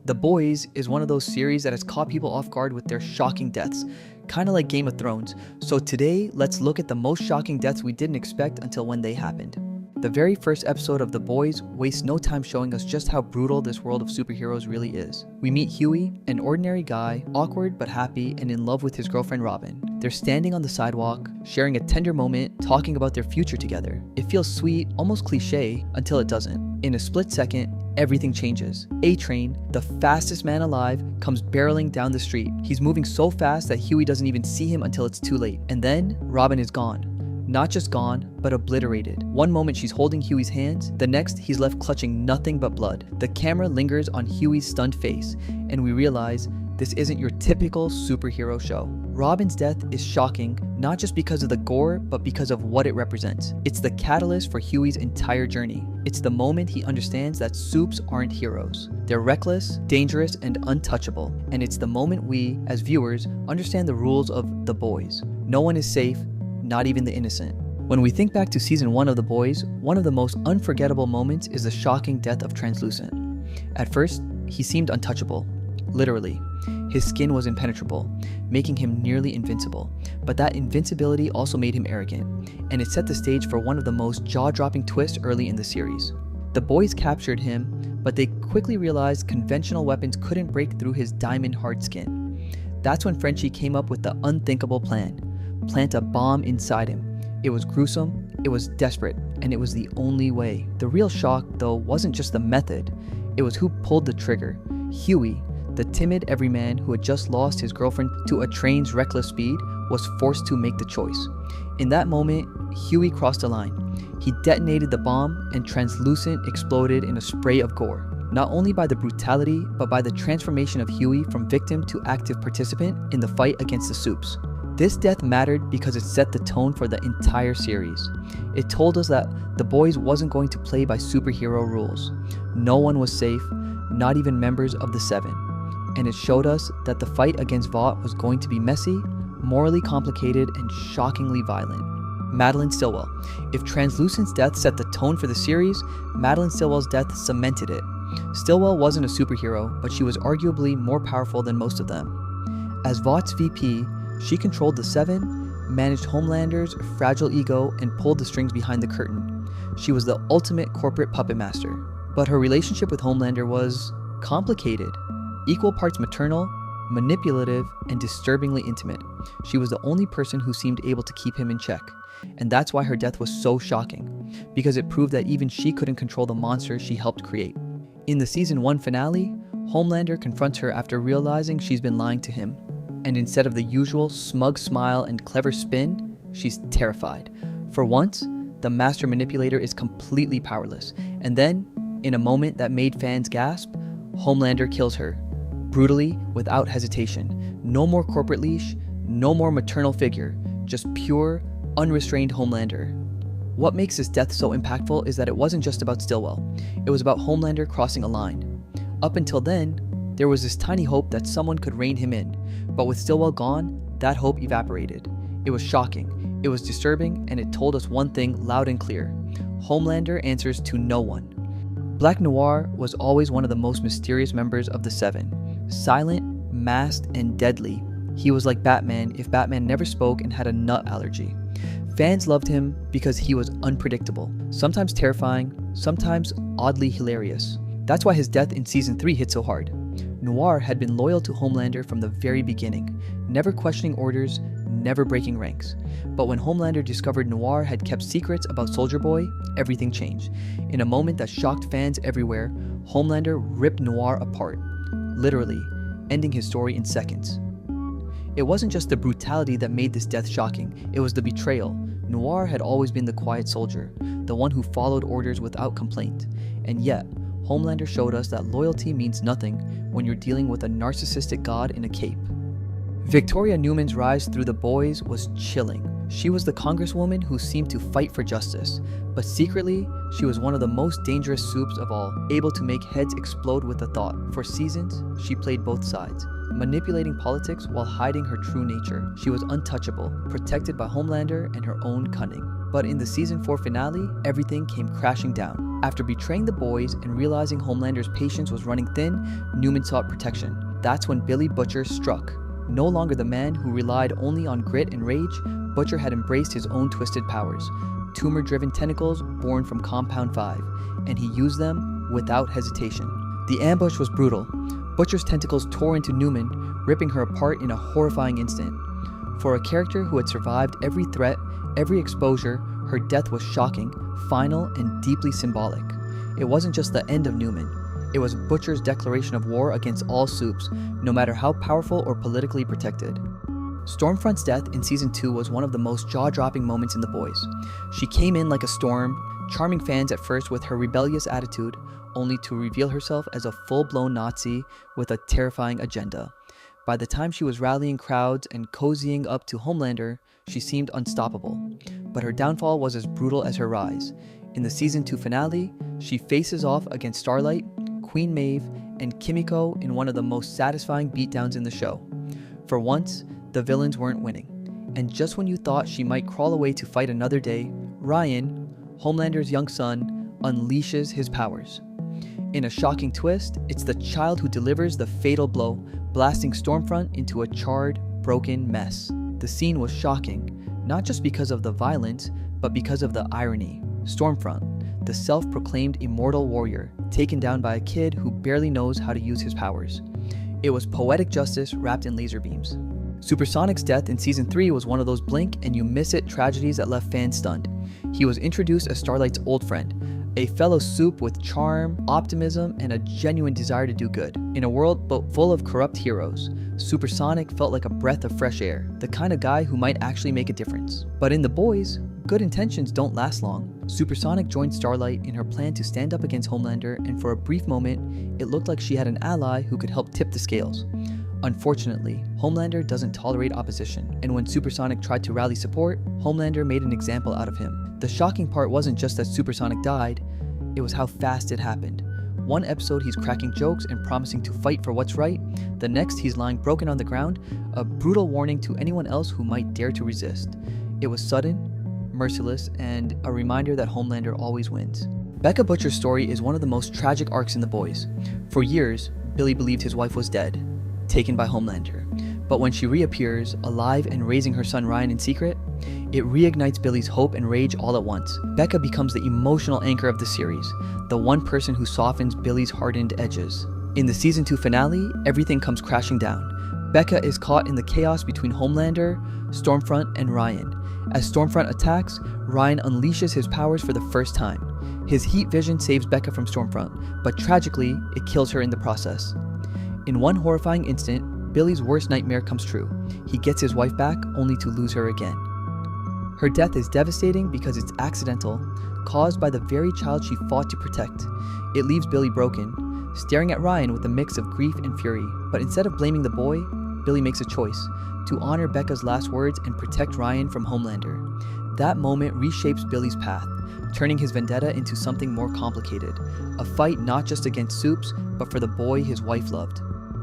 The Boys is one of those series that has caught people off guard with their shocking deaths, kind of like Game of Thrones. So today, let's look at the most shocking deaths we didn't expect until when they happened. The very first episode of The Boys wastes no time showing us just how brutal this world of superheroes really is. We meet Huey, an ordinary guy, awkward but happy and in love with his girlfriend Robin. They're standing on the sidewalk, sharing a tender moment, talking about their future together. It feels sweet, almost cliche, until it doesn't. In a split second, everything changes. A-Train, the fastest man alive, comes barreling down the street. He's moving so fast that Huey doesn't even see him until it's too late. And then, Robin is gone. Not just gone, but obliterated. One moment she's holding Huey's hands, the next he's left clutching nothing but blood. The camera lingers on Huey's stunned face, and we realize this isn't your typical superhero show. Robin's death is shocking, not just because of the gore, but because of what it represents. It's the catalyst for Huey's entire journey. It's the moment he understands that supes aren't heroes. They're reckless, dangerous, and untouchable. And it's the moment we, as viewers, understand the rules of The Boys. No one is safe, not even the innocent. When we think back to season 1 of The Boys, one of the most unforgettable moments is the shocking death of Translucent. At first, he seemed untouchable. Literally. His skin was impenetrable, making him nearly invincible. But that invincibility also made him arrogant, and it set the stage for one of the most jaw-dropping twists early in the series. The Boys captured him, but they quickly realized conventional weapons couldn't break through his diamond-hard skin. That's when Frenchie came up with the unthinkable plan: plant a bomb inside him. It was gruesome, it was desperate, and it was the only way. The real shock, though, wasn't just the method, it was who pulled the trigger. Huey, the timid everyman who had just lost his girlfriend to a train's reckless speed, was forced to make the choice. In that moment, Huey crossed the line. He detonated the bomb, and Translucent exploded in a spray of gore. Not only by the brutality, but by the transformation of Huey from victim to active participant in the fight against the Supes. This death mattered because it set the tone for the entire series. It told us that The Boys wasn't going to play by superhero rules. No one was safe, not even members of the Seven. And it showed us that the fight against Vought was going to be messy, morally complicated, and shockingly violent. Madeline Stillwell. If Translucent's death set the tone for the series, Madeline Stillwell's death cemented it. Stillwell wasn't a superhero, but she was arguably more powerful than most of them. As Vaught's VP, she controlled the Seven, managed Homelander's fragile ego, and pulled the strings behind the curtain. She was the ultimate corporate puppet master. But her relationship with Homelander was complicated. Equal parts maternal, manipulative, and disturbingly intimate. She was the only person who seemed able to keep him in check. And that's why her death was so shocking, because it proved that even she couldn't control the monster she helped create. In the season 1 finale, Homelander confronts her after realizing she's been lying to him. And instead of the usual smug smile and clever spin, she's terrified. For once, the master manipulator is completely powerless. And then, in a moment that made fans gasp, Homelander kills her. Brutally, without hesitation. No more corporate leash, no more maternal figure, just pure, unrestrained Homelander. What makes this death so impactful is that it wasn't just about Stillwell. It was about Homelander crossing a line. Up until then, there was this tiny hope that someone could rein him in, but with Stillwell gone, that hope evaporated. It was shocking, it was disturbing, and it told us one thing loud and clear: Homelander answers to no one. Black Noir was always one of the most mysterious members of the Seven. Silent, masked, and deadly. He was like Batman if Batman never spoke and had a nut allergy. Fans loved him because he was unpredictable, sometimes terrifying, sometimes oddly hilarious. That's why his death in season 3 hit so hard. Noir had been loyal to Homelander from the very beginning, never questioning orders, never breaking ranks. But when Homelander discovered Noir had kept secrets about Soldier Boy, everything changed. In a moment that shocked fans everywhere, Homelander ripped Noir apart, literally, ending his story in seconds. It wasn't just the brutality that made this death shocking, it was the betrayal. Noir had always been the quiet soldier, the one who followed orders without complaint. And yet, Homelander showed us that loyalty means nothing when you're dealing with a narcissistic god in a cape. Victoria Newman's rise through The Boys was chilling. She was the congresswoman who seemed to fight for justice, but secretly, she was one of the most dangerous supes of all, able to make heads explode with a thought. For seasons, she played both sides, manipulating politics while hiding her true nature. She was untouchable, protected by Homelander and her own cunning. But in the season 4 finale, everything came crashing down. After betraying the boys and realizing Homelander's patience was running thin, Newman sought protection. That's when Billy Butcher struck. No longer the man who relied only on grit and rage, Butcher had embraced his own twisted powers, tumor-driven tentacles born from Compound 5, and he used them without hesitation. The ambush was brutal. Butcher's tentacles tore into Newman, ripping her apart in a horrifying instant. For a character who had survived every threat, every exposure, her death was shocking, final, and deeply symbolic. It wasn't just the end of Newman. It was Butcher's declaration of war against all soups, no matter how powerful or politically protected. Stormfront's death in Season 2 was one of the most jaw-dropping moments in The Boys. She came in like a storm, charming fans at first with her rebellious attitude, only to reveal herself as a full-blown Nazi with a terrifying agenda. By the time she was rallying crowds and cozying up to Homelander, she seemed unstoppable. But her downfall was as brutal as her rise. In the Season 2 finale, she faces off against Starlight, Queen Maeve, and Kimiko in one of the most satisfying beatdowns in the show. For once, the villains weren't winning. And just when you thought she might crawl away to fight another day, Ryan, Homelander's young son, unleashes his powers. In a shocking twist, it's the child who delivers the fatal blow, blasting Stormfront into a charred, broken mess. The scene was shocking, not just because of the violence, but because of the irony. Stormfront, the self-proclaimed immortal warrior, taken down by a kid who barely knows how to use his powers. It was poetic justice wrapped in laser beams. Supersonic's death in Season 3 was one of those blink and you miss it tragedies that left fans stunned. He was introduced as Starlight's old friend, a fellow soup with charm, optimism, and a genuine desire to do good. In a world full of corrupt heroes, Supersonic felt like a breath of fresh air, the kind of guy who might actually make a difference. But in The Boys, good intentions don't last long. Supersonic joined Starlight in her plan to stand up against Homelander, and for a brief moment, it looked like she had an ally who could help tip the scales. Unfortunately, Homelander doesn't tolerate opposition, and when Supersonic tried to rally support, Homelander made an example out of him. The shocking part wasn't just that Supersonic died, it was how fast it happened. One episode he's cracking jokes and promising to fight for what's right, the next he's lying broken on the ground, a brutal warning to anyone else who might dare to resist. It was sudden, merciless, and a reminder that Homelander always wins. Becca Butcher's story is one of the most tragic arcs in The Boys. For years, Billy believed his wife was dead, taken by Homelander. But when she reappears, alive and raising her son Ryan in secret, it reignites Billy's hope and rage all at once. Becca becomes the emotional anchor of the series, the one person who softens Billy's hardened edges. In the Season 2 finale, everything comes crashing down. Becca is caught in the chaos between Homelander, Stormfront, and Ryan. As Stormfront attacks, Ryan unleashes his powers for the first time. His heat vision saves Becca from Stormfront, but tragically, it kills her in the process. In one horrifying instant, Billy's worst nightmare comes true. He gets his wife back, only to lose her again. Her death is devastating because it's accidental, caused by the very child she fought to protect. It leaves Billy broken, staring at Ryan with a mix of grief and fury. But instead of blaming the boy, Billy makes a choice to honor Becca's last words and protect Ryan from Homelander. That moment reshapes Billy's path, turning his vendetta into something more complicated, a fight not just against Soups, but for the boy his wife loved.